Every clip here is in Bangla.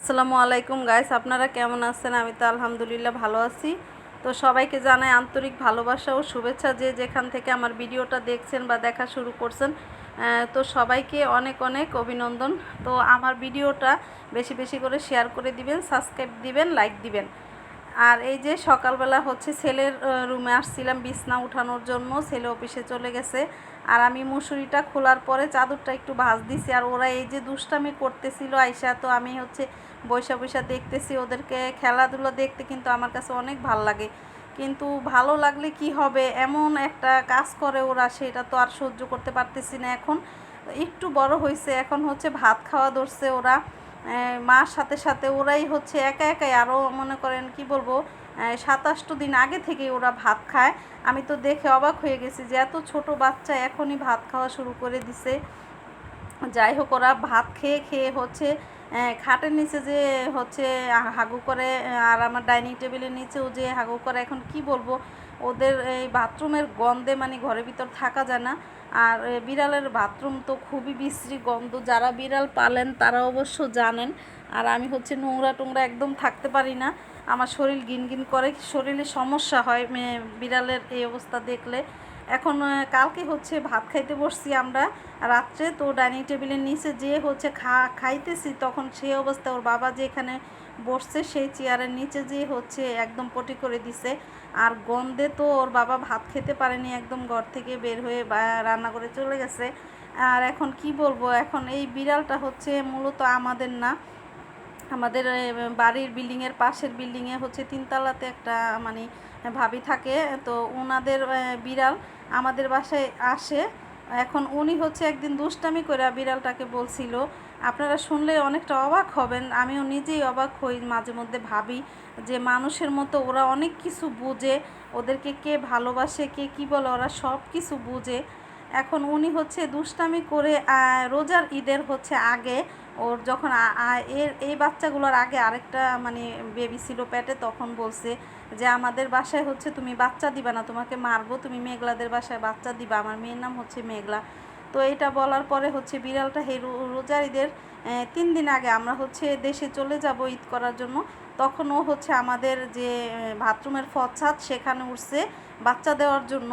আসসালামু আলাইকুম গাইস, আপনারা কেমন আছেন? আমি তো আলহামদুলিল্লাহ ভালো আছি। তো সবাইকে জানাই আন্তরিক ভালোবাসা ও শুভেচ্ছা, যে যেখান থেকে আমার ভিডিওটা দেখছেন বা দেখা শুরু করছেন। তো সবাইকে অনেক অনেক অভিনন্দন। তো আমার ভিডিওটা বেশি বেশি করে শেয়ার করে দিবেন, সাবস্ক্রাইব দিবেন, লাইক দিবেন। আর এই যে সকালবেলা হচ্ছে ছেলের রুমে আসছিলাম বিছনা উঠানোর জন্য, ছেলে অফিসে চলে গেছে। আর আমি মুসুরিটা খোলার পরে চাদরটা একটু ভাঁজ দিছি, আর ওরা এই যে দুষ্টামি করতেছিল আইসা, তো আমি হচ্ছে বৈশা বৈশা দেখতেছি ওদেরকে। খেলাধুলা দেখতে কিন্তু আমার কাছে অনেক ভাল লাগে, কিন্তু ভালো লাগলে কি হবে, এমন একটা কাজ করে ওরা, সেটা তো আর সহ্য করতে পারতেছি না। এখন একটু বড় হয়েছে, এখন হচ্ছে ভাত খাওয়া ধরছে ওরা। মার সাথে সাথে ওরাই হচ্ছে একা একাই, আরও মনে করেন কি বলবো, 27 দিন আগে থেকেই ওরা ভাত খায়। আমি তো দেখে অবাক হয়ে গেছি যে এত ছোট বাচ্চা এখনই ভাত খাওয়া শুরু করে দিছে। যাই হোক, ওরা ভাত খেয়ে খেয়ে হচ্ছে খাটের নিচে যে হচ্ছে হাগু করে, আর আমার ডাইনিং টেবিলের নিচেও যে হাগু করে। এখন কি বলবো, ওদের এই বাথরুমের গন্ধে মানে ঘরের ভিতর থাকা যায় না। আর বিড়ালের বাথরুম তো খুবই বিশ্রী গন্ধ, যারা বিড়াল পালেন তারা অবশ্য জানেন। আর আমি হচ্ছে নোংরা টোংরা একদম থাকতে পারি না, আমার শরীর গিনগিন করে, শরীরে সমস্যা হয় বিড়ালের এই অবস্থা দেখলে। এখন কালকে হচ্ছে ভাত খাইতে বসছি আমরা রাত্রে, তো ডাইনিং টেবিলের নিচে যে হচ্ছে খাইতেছি, তখন সেই অবস্থা ওর বাবা যে এখানে বসছে সেই চেয়ারের নিচে যে হচ্ছে একদম পটি করে দিছে। আর গন্ধে তো ওর বাবা ভাত খেতে পারেনি, একদম ঘর থেকে বের হয়ে রান্না করে চলে গেছে। আর এখন কি বলবো, এখন এই বিড়ালটা হচ্ছে মূলত আমাদের না, আমাদের বাড়ির বিল্ডিংয়ের পাশের বিল্ডিংয়ে হচ্ছে 3তলাতে একটা মানে ভাবি থাকে, তো ওনাদের বিড়াল আমাদের বাসায় আসে। এখন উনি হচ্ছে একদিন দুষ্টামি করে বিড়ালটাকে বলছিল, আপনারা শুনলে অনেকটা অবাক হবেন, আমিও নিজেই অবাক হই, মাঝে মধ্যে ভাবি যে মানুষের মতো ওরা অনেক কিছু বুঝে, ওদেরকে কে ভালোবাসে কে কী বলে ওরা সব কিছু বুঝে। এখন উনি হচ্ছে দুষ্টামি করে রোজার ঈদের হচ্ছে আগে, ওর যখন এই বাচ্চাগুলোর আগে আরেকটা মানে বেবি ছিল পেটে, তখন বলছে যে আমাদের বাসায় হচ্ছে তুমি বাচ্চা দিবা না, তোমাকে মারবো, তুমি মেঘলাদের বাসায় বাচ্চা দিবা, আমার মেয়ের নাম হচ্ছে মেঘলা। তো এটা বলার পরে হচ্ছে বিড়ালটা এই রোজার ঈদের 3 দিন আগে আমরা হচ্ছে দেশে চলে যাব ঈদ করার জন্য, তখন ও হচ্ছে আমাদের যে বাথরুমের ফচ্ছাদ সেখানে উঠছে বাচ্চা দেওয়ার জন্য।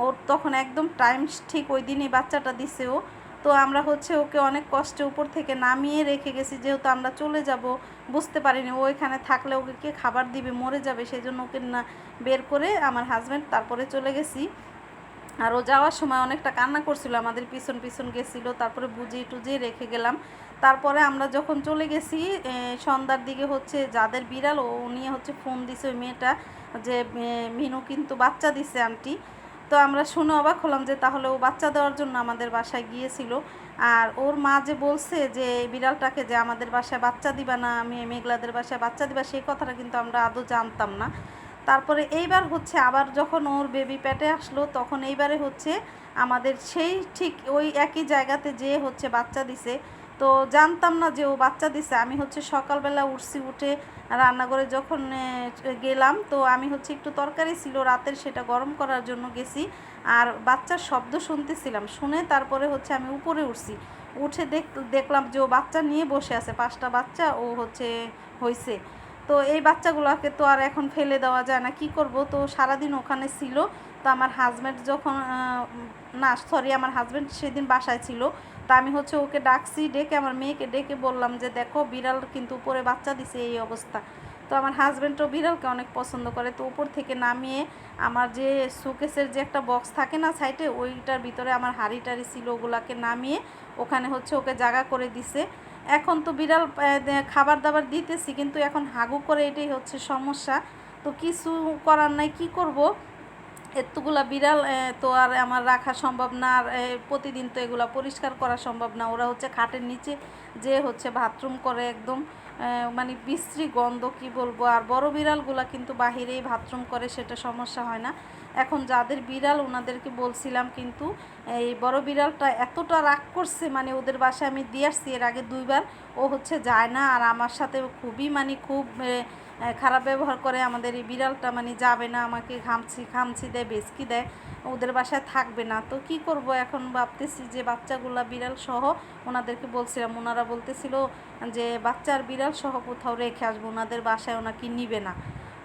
ওর তখন একদম টাইম ঠিক ওই দিনই বাচ্চাটা দিছে ও। তো আমরা হচ্ছে ওকে অনেক কষ্টে উপর থেকে নামিয়ে রেখে গেছি, যেহেতু আমরা চলে যাব, বুঝতে পারিনি ও এখানে থাকলে ওকে কে খাবার দিবে, মরে যাবে, সেই জন্য ওকে না বের করে আমার হাজব্যান্ড তারপরে চলে গেছি। আর ও যাওয়ার সময় অনেকটা কান্না করছিল, আমাদের পিছন পিছন গেছিলো, তারপরে বুঝিয়ে টুজিয়ে রেখে গেলাম। তারপরে আমরা যখন চলে গেছি সন্ধ্যার দিকে হচ্ছে যাদের বিড়াল ও নিয়ে হচ্ছে ফোন দিছে ওই মেয়েটা, যে মিনু কিন্তু বাচ্চা দিছে আন্টি। তো আমরা শুনে অবাক হলাম যে তাহলে ও বাচ্চা দেওয়ার জন্য আমাদের বাসায় গিয়েছিল। আর ওর মা যে বলছে যে এই বিড়ালটাকে যে আমাদের বাসায় বাচ্চা দিবা না, আমি মেঘলাদের বাসায় বাচ্চা দিবা, সেই কথাটা কিন্তু আমরা আদৌ জানতাম না। তারপরে এইবার হচ্ছে আবার যখন ওর বেবি পেটে আসলো, তখন এইবারে হচ্ছে আমাদের সেই ঠিক ওই একই জায়গাতে যে হচ্ছে বাচ্চা দিছে। তো জানতাম না যে ও বাচ্চা দিছে। আমি হচ্ছে সকালবেলা উঠছি, উঠে রান্নাঘরে যখন গেলাম, তো আমি হচ্ছে একটু তরকারি ছিল রাতের, সেটা গরম করার জন্য গেছি। আর বাচ্চার শব্দ শুনতেছিলাম, শুনে তারপরে হচ্ছে আমি উপরে উঠছি, উঠে দেখলাম যে ও বাচ্চা নিয়ে বসে আছে, 5টা বাচ্চা ও হচ্ছে হয়েছে। তো এই বাচ্চাগুলোকে তো আর এখন ফেলে দেওয়া যায় না, কি করব। তো সারাদিন ওখানে ছিল। তো আমার হাজব্যান্ড যখন না সরি, আমার হাজব্যান্ড সেদিন বাসায় ছিল। তা আমি হচ্ছে ওকে ডাকছি, ডেকে আমার মেয়েকে ডেকে বললাম যে দেখো বিড়াল কিন্তু উপরে বাচ্চা দিছে, এই অবস্থা। তো আমার হাজব্যান্ডও বিড়ালকে অনেক পছন্দ করে, তো উপর থেকে নামিয়ে আমার যে সুকেসের যে একটা বক্স থাকে না সাইডে, ওইটার ভিতরে আমার হাঁড়ি টাড়ি ছিল, ওগুলাকে নামিয়ে ওখানে হচ্ছে ওকে জায়গা করে দিছে। এখন তো বিড়াল খাবার দাবার দিতেছি, কিন্তু এখন হাগু করে, এটাই হচ্ছে সমস্যা। তো কিছু করার নাই, কি করব, এতগুলা বিড়াল তো আর আমার রাখা সম্ভব না। আর প্রতিদিন তো এগুলা পরিষ্কার করা সম্ভব না। ওরা হচ্ছে খাটের নিচে যে হচ্ছে বাথরুম করে, একদম মানে বিশ্রী গন্ধ, কি বলবো। আর বড় বিড়ালগুলা কিন্তু বাহিরেই বাথরুম করে, সেটা সমস্যা হয় না। এখন যাদের বিড়াল ওনাদেরকে বলছিলাম, কিন্তু এই বড় বিড়ালটা এতটা রাগ করছে, মানে ওদের বাসায় আমি দিয়ে আসছি এর আগে 2বার, ও হচ্ছে যায় না। আর আমার সাথে খুবই মানে খুব খারাপ ব্যবহার করে। আমাদের এই বিড়ালটা মানে যাবে না, আমাকে খামচি দেয়, বেচকি দেয়, ওদের বাসায় থাকবে না। তো কি করব এখন ভাবতেছি যে বাচ্চাগুলা বিড়াল সহ ওনাদেরকে বলছিলাম, ওনারা বলতেছিল যে বাচ্চার বিড়াল সহ কোথাও রেখে আসবো, ওনাদের বাসায় ওনাকে নিবে না।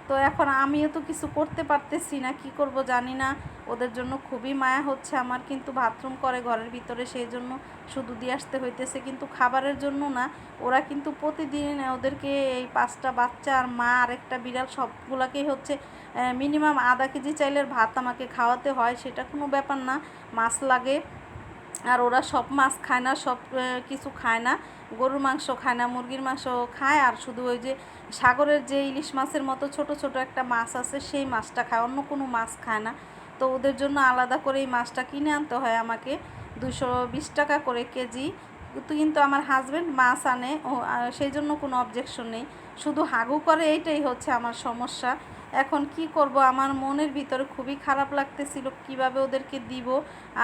তো এখন আমিও তো কিছু করতে পারতেছি না, কি করব জানি না। ওদের জন্য খুবই মায়া হচ্ছে আমার, কিন্তু বাথরুম করে ঘরের ভিতরে, সেই জন্য শুধু দিয়ে আসতে হইতেছে, কিন্তু খাবারের জন্য না। ওরা কিন্তু প্রতিদিন ওদেরকে এই 5টা বাচ্চা আর মা আর একটা বিড়াল সবগুলাকেই হচ্ছে মিনিমাম আধা কেজি চাইলের ভাত আমাকে খাওয়াতে হয়। সেটা কোনো ব্যাপার না, মাছ লাগে। আর ওরা সব মাছ খায় না, সব কিছু খায় না। গরুর মাংস খায় না, মুরগির মাংস খায়, আর শুধু ওই যে সাগরের যে ইলিশ মাছের মতো ছোট ছোট একটা মাছ আছে সেই মাছটা খায়, অন্য কোনো মাছ খায় না। তো ওদের জন্য আলাদা করে এই মাছটা কিনে আনতে হয় আমাকে 220 টাকা করে কেজি। কিন্তু আমার হাজব্যান্ড মাছ আনে, ও সেই জন্য কোনো অবজেকশন নেই, শুধু হাগু করে, এইটাই হচ্ছে আমার সমস্যা। এখন কি করব, আমার মনের ভিতরে খুবই খারাপ লাগতেছিল কিভাবে ওদেরকে দিব।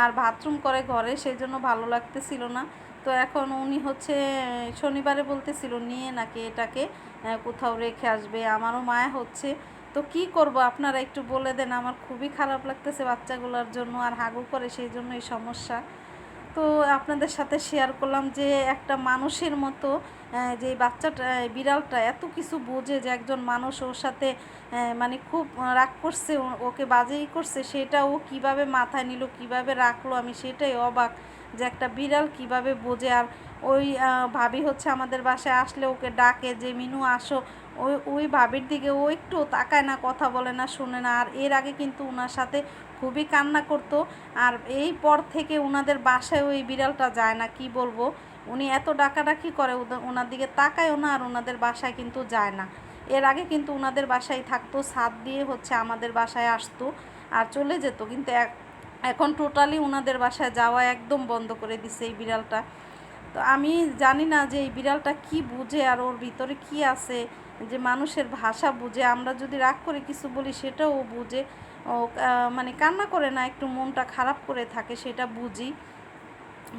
আর বাথরুম করে ঘরে, সেই জন্য ভালো লাগতেছিল না। তো এখন উনি হচ্ছে শনিবারে বলতেছিল নিয়ে নাকি এটাকে কোথাও রেখে আসবে, আমারও মায়া হচ্ছে। তো কি করব আপনারা একটু বলে দেন, আমার খুবই খারাপ লাগতেছে বাচ্চাগুলোর জন্য, আর হাগু করে, সেই জন্য এই সমস্যা। তো আপনাদের সাথে শেয়ার করলাম যে একটা মানুষের মতো যে বাচ্চাটা বিড়ালটা এত কিছু বোঝে, যে একজন মানুষ ওর সাথে মানে খুব রাগ করছে, ওকে বাজেই করছে, সেটা ও কীভাবে মাথায় নিল, কিভাবে রাখলো, আমি সেটাই অবাক যে একটা বিড়াল কিভাবে বোঝে। আর ওই ভাবি হচ্ছে আমাদের বাসায় আসলে ওকে ডাকে যে মিনু আসো, ওই ভাবির দিকে ও একটু তাকায় না, কথা বলে না, শোনে না। আর এর আগে কিন্তু ওনার সাথে খুবই কান্না করতো, আর এই পর থেকে ওনাদের বাসায় ওই বিড়ালটা যায় না, কি বলবো। উনি এত ডাকাডাকি করে, ওনার দিকে তাকায়ও না, আর ওনাদের বাসায় কিন্তু যায় না। এর আগে কিন্তু ওনাদের বাসায় থাকতো, ছাদ দিয়ে হচ্ছে আমাদের বাসায় আসতো আর চলে যেত, কিন্তু এখন টোটালি ওনাদের বাসায় যাওয়া একদম বন্ধ করে দিছে এই বিড়ালটা। তো আমি জানি না যে এই বিড়ালটা কি বুঝে, আর ওর ভিতরে কি আছে যে মানুষের ভাষা বুঝে। আমরা যদি রাগ করে কিছু বলি সেটাও ও বুঝে, ও মানে কান্না করে না, একটু মনটা খারাপ করে থাকে, সেটা বুঝি।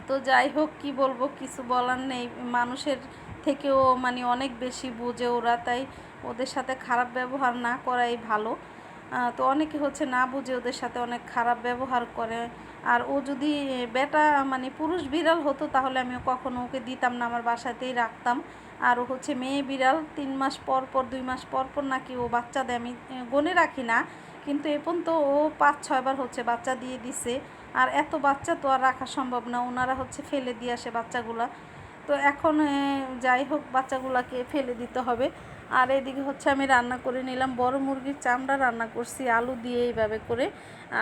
তো যাই হোক, কি বলবো, কিছু বলার নেই, মানুষের থেকেও মানে অনেক বেশি বুঝে ওরা, তাই ওদের সাথে খারাপ ব্যবহার না করাই ভালো। তো অনেকে হচ্ছে না বুঝে ওদের সাথে অনেক খারাপ ব্যবহার করে। আর ও যদি বেটা মানে পুরুষ বিড়াল হতো তাহলে আমি কখনো ওকে দিতাম না, আমার বাসাতেই রাখতাম। আর ও হচ্ছে মেয়ে বিড়াল, 3 মাস পর পর 2 মাস পর পর নাকি ও বাচ্চা দেয়, আমি গনে রাখি না, কিন্তু এখন তো ও 5-6 বার হচ্ছে বাচ্চা দিয়ে দিছে। আর এত বাচ্চা তো আর রাখা সম্ভব না, ওনারা হচ্ছে ফেলে দিয়ে আসে বাচ্চাগুলা। তো এখন যাই হোক, বাচ্চাগুলাকে ফেলে দিতে হবে। আর এদিকে হচ্ছে আমি রান্না করে নিলাম, বড় মুরগির চামড়া রান্না করছি আলু দিয়ে এইভাবে করে।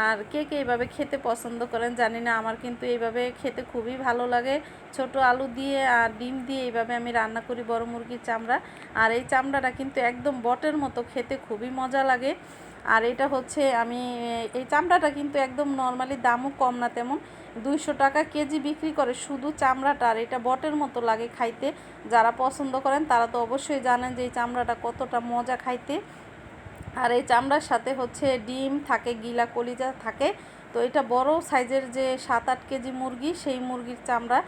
আর কে কে এইভাবে খেতে পছন্দ করেন জানি না, আমার কিন্তু এইভাবে খেতে খুবই ভালো লাগে, ছোট আলু দিয়ে আর ডিম দিয়ে এইভাবে আমি রান্না করি বড় মুরগির চামড়া। আর এই চামড়াটা কিন্তু একদম বটের মতো খেতে, খুবই মজা লাগে। আর এটা হচ্ছে আমি এই চামড়াটা কিন্তু একদম নর্মালি দামও কম না তেমন, 200 টাকা কেজি বিক্রি করে শুধু চামড়াটা। আর এটা বটের মতো লাগে খাইতে, যারা পছন্দ করেন তারা তো অবশ্যই জানেন যে এই চামড়াটা কতটা মজা খাইতে। আর এই চামড়ার সাথে হচ্ছে ডিম থাকে, গিলা কলিজা থাকে। তো এটা বড় সাইজের যে 7-8 কেজি মুরগি, সেই মুরগির চামড়া।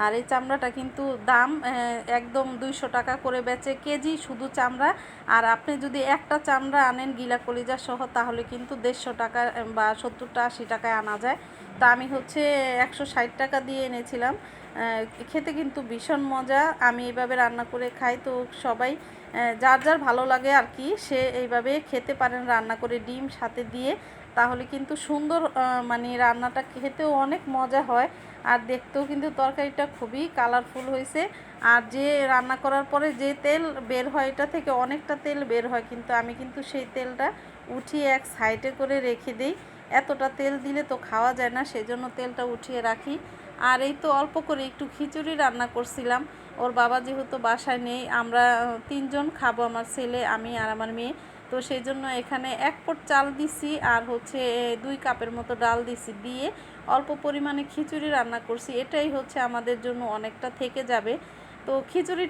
আর এই চামড়াটা কিন্তু দাম একদম 200 টাকা করে বেচে কেজি শুধু চামড়া। আর আপনি যদি একটা চামড়া আনেন গিলা কলিজা সহ, তাহলে কিন্তু 150 টাকা বা 70-80 টাকায় আনা যায়। তা আমি হচ্ছে 160 টাকা দিয়ে এনেছিলাম। খেতে কিন্তু ভীষণ মজা, আমি এইভাবে রান্না করে খাই। তো সবাই যার যার ভালো লাগে আর কি, সে এইভাবে খেতে পারেন রান্না করে ডিম সাথে দিয়ে, তাহলে কিন্তু সুন্দর মানে রান্নাটা খেতেও অনেক মজা হয়। আর দেখতেও কিন্তু তরকারিটা খুবই কালারফুল হয়েছে। আর যে রান্না করার পরে যে তেল বের হয়, এটা থেকে অনেকটা তেল বের হয়, কিন্তু আমি কিন্তু সেই তেলটা উঠিয়ে এক সাইডে করে রেখে দিই। এতটা তেল দিলে তো খাওয়া যায় না, সেজন্য তেলটা উঠিয়ে রাখি। আর এই তো অল্প করে একটু খিচুড়ি রান্না করছিলাম, ওর বাবা যেহেতু বাসায় নেই, আমরা 3 জন খাবো, আমার ছেলে, আমি আর আমার মেয়ে। তো সেই জন্য এখানে 1 পট চাল দিছি, আর হচ্ছে 2 কাপের মতো ডাল দিছি, দিয়ে অল্প পরিমাণে খিচুড়ি রান্না করছি। এটাই হচ্ছে আমাদের জন্য অনেকটা থেকে যাবে। তো খিচুড়ি